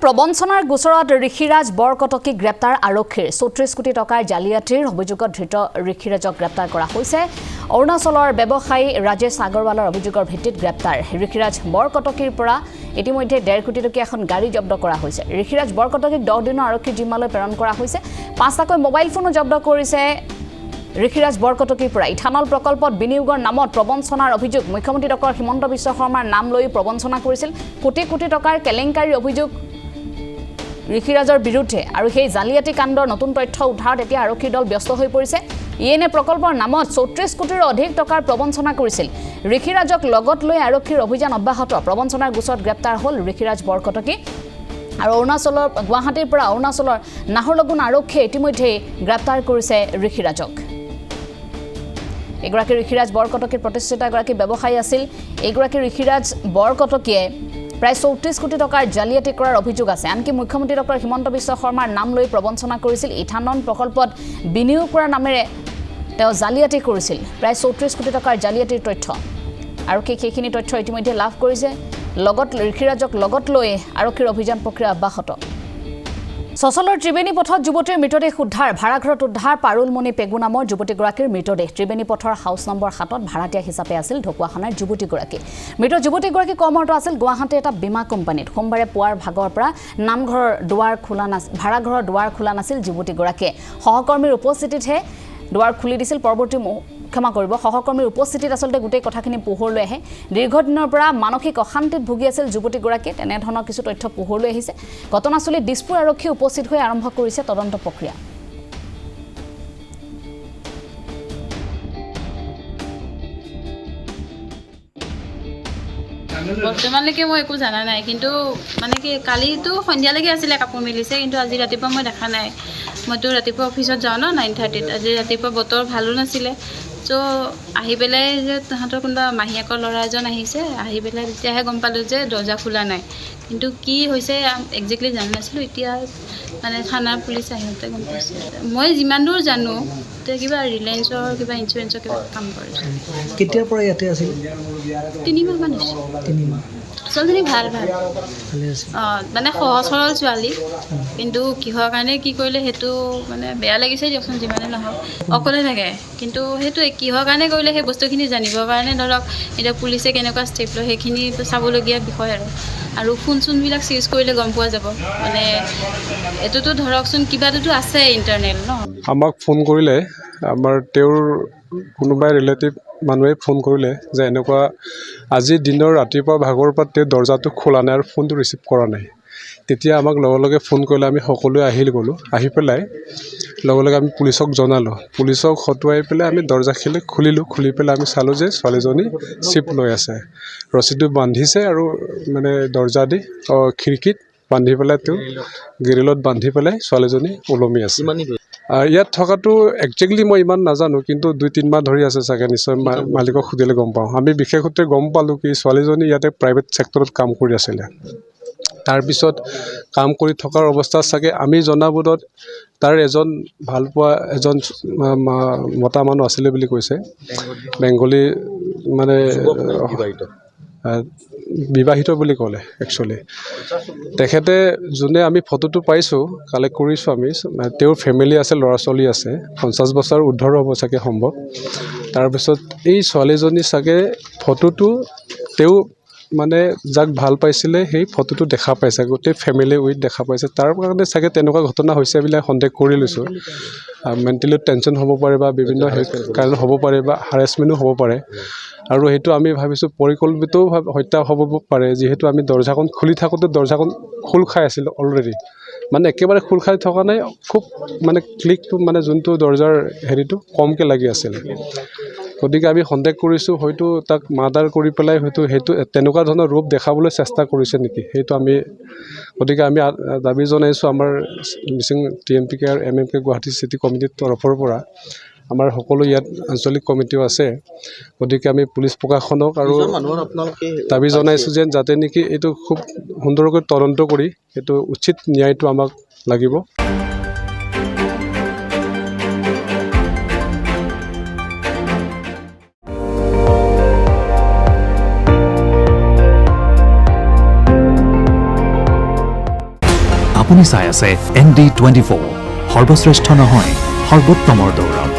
প্ৰবঞ্চনাৰ গোচৰত ঋষিৰাজ বৰকটকী গ্ৰেপ্তাৰ আৰক্ষীৰ ৩৪ কোটি টকাৰ জালিয়াতিৰ অভিযোগত ধৃত ঋষিৰাজক গ্ৰেপ্তাৰ কৰা হৈছে। অৰুণাচলৰ ব্যৱসায়ী ৰাজেশ আগৰৱালৰ অভিযোগৰ ভিত্তিত গ্ৰেপ্তাৰ ঋষিৰাজ বৰকটকীৰ পৰা ইতিমধ্যে ১.৫ কোটি টকীয়া এখন গাড়ী জব্দ কৰা হৈছে। ঋষিৰাজ বৰকটকীক ১০ দিনৰ আৰক্ষী জিম্মালৈ প্ৰেৰণ কৰা হৈছে। ৫টাকৈ মোবাইল ফোনো জব্দ কৰিছে ঋষিৰাজ বৰকটকীৰ পৰা। ইথানল প্ৰকল্পত বিনিয়োগৰ নামত প্ৰবঞ্চনাৰ অভিযোগ। মুখ্যমন্ত্ৰী ডক্টৰ হিমন্ত বিশ্ব শৰ্মাৰ নাম লৈ প্ৰবঞ্চনা কৰিছিল। কোটি কোটি টকাৰ কেলেংকাৰীৰ অভিযোগ ঋষিৰাজৰ বিৰুদ্ধে আৰু সেই জালিয়াতি কাণ্ডৰ নতুন তথ্য উদ্ধাৰত এতিয়া আৰক্ষী দল ব্যস্ত হৈ পৰিছে। ইএনএ প্ৰকল্পৰ নামত ৩৪ কোটিৰো অধিক টকাৰ প্ৰবঞ্চনা কৰিছিল। ঋষিৰাজক লগত লৈ আৰক্ষীৰ অভিযান অব্যাহত। প্ৰবঞ্চনাৰ গোচৰত গ্ৰেপ্তাৰ হ'ল ঋষিৰাজ বৰকটকী। আৰু অৰুণাচলৰ গুৱাহাটীৰ পৰা অৰুণাচলৰ নাহৰলগুন আৰক্ষীয়ে ইতিমধ্যে গ্ৰেপ্তাৰ কৰিছে ঋষিৰাজক। এগৰাকী ঋষিৰাজ বৰকটকীৰ প্ৰতিষ্ঠিত এগৰাকী ব্যৱসায়ী আছিল। এইগৰাকী ঋষিৰাজ বৰকটকীয়ে প্ৰায় ৩৪ কোটি টকাৰ জালিয়াতি কৰাৰ অভিযোগ আছে। আনকি মুখ্যমন্ত্ৰী ডক্টৰ হিমন্ত বিশ্ব শৰ্মাৰ নাম লৈ প্ৰবঞ্চনা কৰিছিল। ইথানল প্ৰকল্পত বিনিয়োগ কৰাৰ নামেৰে তেওঁ জালিয়াতি কৰিছিল। প্ৰায় ৩৪ কোটি টকাৰ জালিয়াতিৰ তথ্য আৰক্ষীয়ে সেইখিনি তথ্য ইতিমধ্যে লাভ কৰিছে। লগত ঋষিৰাজক লগত লৈ আৰক্ষীৰ অভিযান প্ৰক্ৰিয়া অব্যাহত। সচলৰ ত্ৰিবেণী পথত যুৱতীৰ মৃতদেহ উদ্ধাৰ। ভাড়াঘৰত উদ্ধাৰ পাৰুলমণি পেগু নামৰ যুৱতীগৰাকীৰ মৃতদেহ। ত্ৰিবেণী পথৰ হাউচ নম্বৰ ৭ত ভাড়াতীয়া হিচাপে আছিল ঢকুৱাখানাৰ যুৱতীগৰাকী। মৃত যুৱতীগৰাকী কৰ্মৰত আছিল গুৱাহাটীৰ এটা বীমা কোম্পানীত। সোমবাৰে পুৱাৰ ভাগৰ পৰা নামঘৰৰ দুৱাৰ খোলা নাছিল, ভাড়াঘৰৰ দুৱাৰ খোলা নাছিল যুৱতীগৰাকীয়ে। সহকৰ্মীৰ উপস্থিতিতহে দুৱাৰ খুলি দিছিল। সহকৰ্মীৰ উপস্থিতিত আচলতে গোটেই কথাখিনি পোহৰলৈ আহে। দীৰ্ঘদিনৰ পৰা মানসিক অশান্তিত ভুগি আছিল যুৱতীগৰাকী। তেনেধৰণৰ কিছু তথ্য পোহৰলৈ আহিছে। ঘটনাস্থলীত দিছপুৰ আৰক্ষী উপস্থিত হৈ আৰম্ভ কৰিছে তদন্ত প্ৰক্ৰিয়া। বৰ্তমানলৈকে মই একো জানা নাই, কিন্তু মানে কি কালিতো সন্ধিয়ালৈকে আছিলে কাপোৰ মেলিছে, কিন্তু আজি ৰাতিপুৱা মই দেখা নাই। মইতো ৰাতিপুৱা অফিচত যাওঁ ন 9:30ত। আজি ৰাতিপুৱা বতৰ ভালো নাছিলে, চ' আহি পেলাই যে তাহাঁতৰ কোনোবা মাহীয়েকৰ ল'ৰা এজন আহিছে, আহি পেলাই তেতিয়াহে গম পালোঁ যে দৰ্জা খোলা নাই। কিন্তু কি হৈছে একজেক্টলি জানা নাছিলোঁ। এতিয়া মানে থানাৰ পুলিচ আহিওঁতে গম পাইছে। মই যিমান দূৰ জানো কিবা ৰিলায়েন্সৰ কিবা ইঞ্চুৰেঞ্চৰ কিবা কাম কৰিছে। কেতিয়াৰ পৰা ইয়াতে আছিল? 3 মাহমান হৈছে। 3 মাহ। ছোৱালীজনী ভাল ভালে আছে। মানে সহজ সৰল ছোৱালী, কিন্তু কিহৰ কাৰণে কি কৰিলে সেইটো মানে বেয়া লাগিছে দিয়কচোন। যিমানে নহওক অকলে থাকে, কিন্তু সেইটোৱে কিহৰ কাৰণে কৰিলে সেই বস্তুখিনি জানিবৰ কাৰণে ধৰক এতিয়া পুলিচে কেনেকুৱা ষ্টেপ লয় সেইখিনি চাবলগীয়া বিষয়। আৰু ফোন চোনবিলাক চিজ কৰিলে গম পোৱা যাব। মানে এইটোতো ধৰকচোন কিবাটোতো আছে ইণ্টাৰনেল ন। আমাক ফোন কৰিলে, আমাৰ তেওঁৰ কোনোবাই ৰিলেটিভ মানুহে ফোন কৰিলে যে এনেকুৱা আজিৰ দিনৰ ৰাতিপুৱা ভাগৰ পৰা তেওঁ দৰ্জাটো খোলা নাই আৰু ফোনটো ৰিচিভ কৰা নাই। তেতিয়া আমাক লগে লগে ফোন কৰিলে। আমি সকলোৱে গ'লোঁ। আহি পেলাই লগে লগে আমি পুলিচক জনালোঁ। পুলিচক হতুৱাই পেলাই আমি দৰ্জাখিনি খুলিলোঁ। খুলি পেলাই আমি চালোঁ যে ছোৱালীজনী চিপ লৈ আছে, ৰছীটো বান্ধিছে আৰু মানে দৰ্জা দি খিৰিকীত বান্ধি পেলাই তেওঁ গ্ৰিলত বান্ধি পেলাই ছোৱালীজনী ওলমি আছে। ইয়াত থকাটো একজেক্টলি মই ইমান নাজানো, কিন্তু 2-3 মাহ ধৰি আছে চাগে। নিশ্চয় মালিকক সুধিলে গম পাওঁ। আমি বিশেষ সূত্ৰে গম পালোঁ কি ছোৱালীজনী ইয়াতে প্ৰাইভেট ছেক্টৰত কাম কৰি আছিলে। তাৰপিছত কাম কৰি থকাৰ অৱস্থাত চাগে আমি জনাবোধত তাৰ এজন ভালপোৱা এজন মতা মানুহ আছিলে বুলি কৈছে। বেংগলী মানে বিবাহিত বুলি ক'লে একচুৱেলি। তেখেতে যোনে আমি ফটোটো পাইছোঁ, কালেক্ট কৰিছোঁ আমি, তেওঁৰ ফেমিলি আছে, ল'ৰা ছোৱালী আছে। 50 বছৰ উৰ্ধৰ হ'ব চাগে সম্ভৱ। তাৰপিছত এই ছোৱালীজনী চাগে ফটোটো তেওঁ মানে যাক ভাল পাইছিলে সেই ফটোটো দেখা পাইছে, গোটেই ফেমিলি উইথ দেখা পাইছে। তাৰ কাৰণে চাগে তেনেকুৱা ঘটনা হৈছে বুলি সন্দেহ কৰি লৈছোঁ। মেণ্টেলি টেনশ্যন হ'ব পাৰে বা বিভিন্ন কাৰণে হ'ব পাৰে বা হাৰেছমেণ্টো হ'ব পাৰে। আৰু সেইটো আমি ভাবিছোঁ পৰিকল্পিতও হত্যা হ'ব পাৰে, যিহেতু আমি দৰ্জাখন খুলি থাকোঁতে দৰ্জাখন খোল খাই আছিল অলৰেডি। মানে একেবাৰে খোল খাই থকা নাই, খুব মানে ক্লিকটো মানে যোনটো দৰ্জাৰ হেৰিটো কমকৈ লাগি আছিল। গতিকে আমি সন্দেহ কৰিছোঁ হয়তো তাক মাৰ্ডাৰ কৰি পেলাই হয়তো সেইটো তেনেকুৱা ধৰণৰ ৰূপ দেখাবলৈ চেষ্টা কৰিছে নেকি, সেইটো আমি গতিকে আমি দাবী জনাইছোঁ আমাৰ মিচিং TMPK আৰু MMK গুৱাহাটী চিটি কমিটিৰ তৰফৰ পৰা। আমাৰ সকলো ইয়াত আঞ্চলিক কমিটিও আছে। গতিকে আমি পুলিচ প্ৰশাসনক আৰু দাবী জনাইছোঁ যে যাতে নেকি এইটো খুব সুন্দৰকৈ তদন্ত কৰি এইটো উচিত ন্যায়টো আমাক লাগিব। আপুনি চাই আছে ND24 সৰ্বশ্ৰেষ্ঠ নহয় সৰ্বোত্তমৰ দৌৰত।